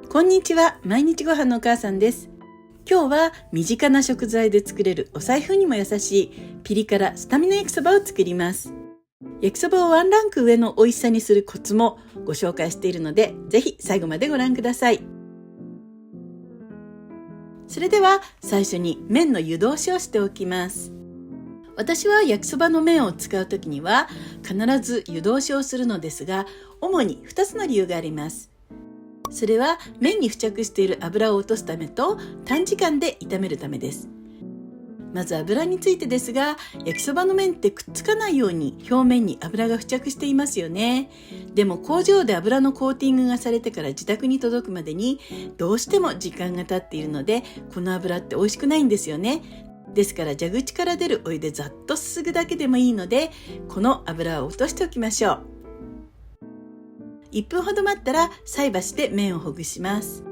こんにちは。毎日ご飯のお母さんです。今日は身近な食材で作れるお財布にも優しいピリ辛スタミナ焼きそばを作ります。焼きそばをワンランク上の美味しさにするコツもご紹介しているので、ぜひ最後までご覧ください。それでは最初に麺の湯通しをしておきます。私は焼きそばの麺を使うときには必ず湯通しをするのですが、主に2つの理由があります。それは麺に付着している油を落とすためと短時間で炒めるためです。まず油についてですが、焼きそばの麺ってくっつかないように表面に油が付着していますよね。でも工場で油のコーティングがされてから自宅に届くまでにどうしても時間が経っているので、この油って美味しくないんですよね。ですから蛇口から出るお湯でざっとすすぐだけでもいいので、この油を落としておきましょう。1分ほど待ったら菜箸で麺をほぐします。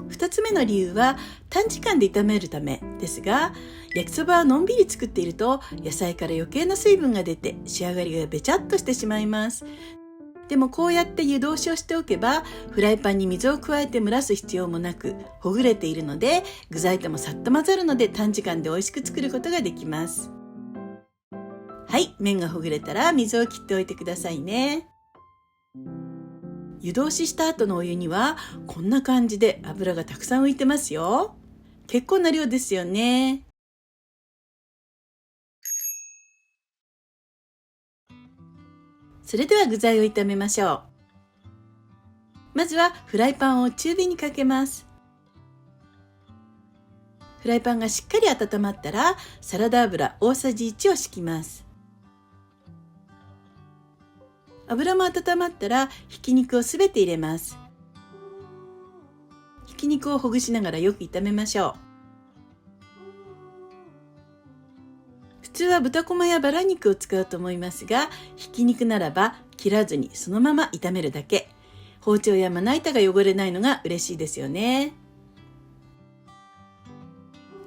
2つ目の理由は短時間で炒めるためですが、焼きそばはのんびり作っていると野菜から余計な水分が出て仕上がりがべちゃっとしてしまいます。でもこうやって湯通しをしておけば、フライパンに水を加えて蒸らす必要もなくほぐれているので、具材ともさっと混ざるので短時間で美味しく作ることができます。はい、麺がほぐれたら水を切っておいてくださいね。湯通しした後のお湯にはこんな感じで油がたくさん浮いてますよ。結構な量ですよね。それでは具材を炒めましょう。まずはフライパンを中火にかけます。フライパンがしっかり温まったらサラダ油大さじ1を敷きます。油も温まったらひき肉をすべて入れます。ひき肉をほぐしながらよく炒めましょう。普通は豚こまやバラ肉を使うと思いますが、ひき肉ならば切らずにそのまま炒めるだけ。包丁やまな板が汚れないのが嬉しいですよね。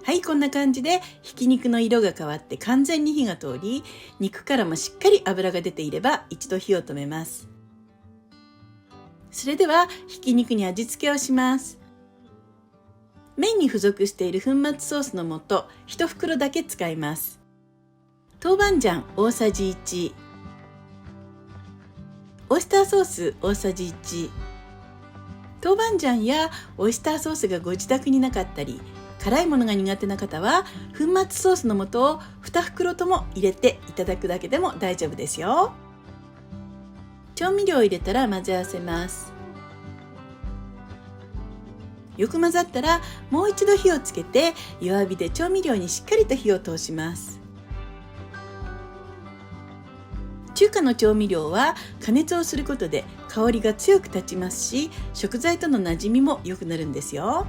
はい、こんな感じでひき肉の色が変わって完全に火が通り、肉からもしっかり脂が出ていれば一度火を止めます。それではひき肉に味付けをします。麺に付属している粉末ソースの素1袋だけ使います。豆板醤大さじ1、オイスターソース大さじ1。豆板醤やオイスターソースがご自宅になかったり、辛いものが苦手な方は粉末ソースの素を2袋とも入れていただくだけでも大丈夫ですよ。調味料を入れたら混ぜ合わせます。よく混ざったらもう一度火をつけて弱火で調味料にしっかりと火を通します。中華の調味料は加熱をすることで香りが強く立ちますし、食材との馴染みも良くなるんですよ。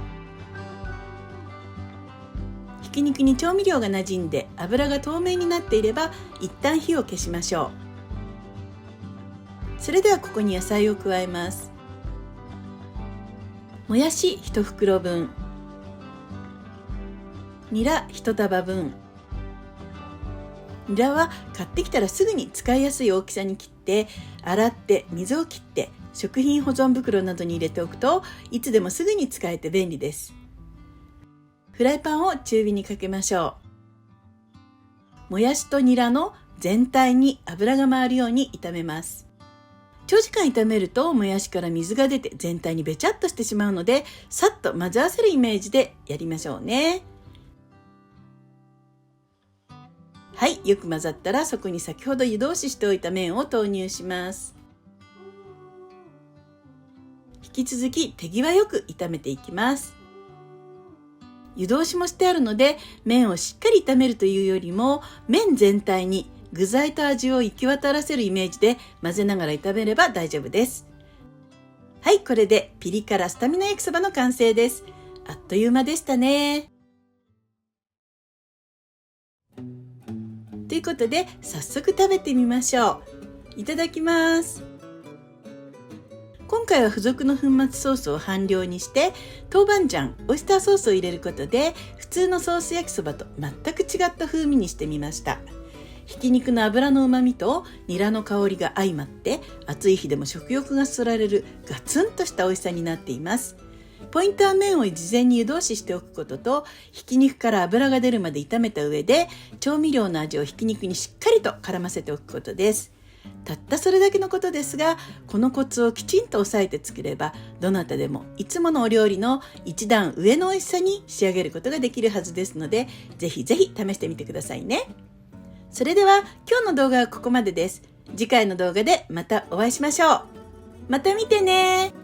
ひき肉に調味料が馴染んで油が透明になっていれば一旦火を消しましょう。それではここに野菜を加えます。もやし1袋分、ニラ1束分。ニラは買ってきたらすぐに使いやすい大きさに切って、洗って水を切って食品保存袋などに入れておくといつでもすぐに使えて便利です。フライパンを中火にかけましょう。もやしとニラの全体に油が回るように炒めます。長時間炒めるともやしから水が出て全体にべちゃっとしてしまうので、さっと混ぜ合わせるイメージでやりましょうね。はい、よく混ざったらそこに先ほど湯通ししておいた麺を投入します。引き続き手際よく炒めていきます。湯通しもしてあるので、麺をしっかり炒めるというよりも麺全体に具材と味を行き渡らせるイメージで混ぜながら炒めれば大丈夫です。はい、これでピリ辛スタミナ焼きそばの完成です。あっという間でしたね。ということで早速食べてみましょう。いただきます。今回は付属の粉末ソースを半量にして豆板醤、オイスターソースを入れることで普通のソース焼きそばと全く違った風味にしてみました。ひき肉の脂の旨味とニラの香りが相まって、暑い日でも食欲がそられるガツンとした美味しさになっています。ポイントは麺を事前に湯通ししておくことと、ひき肉から脂が出るまで炒めた上で、調味料の味をひき肉にしっかりと絡ませておくことです。たったそれだけのことですが、このコツをきちんと押さえて作れば、どなたでもいつものお料理の一段上の美味しさに仕上げることができるはずですので、ぜひぜひ試してみてくださいね。それでは今日の動画はここまでです。次回の動画でまたお会いしましょう。また見てね。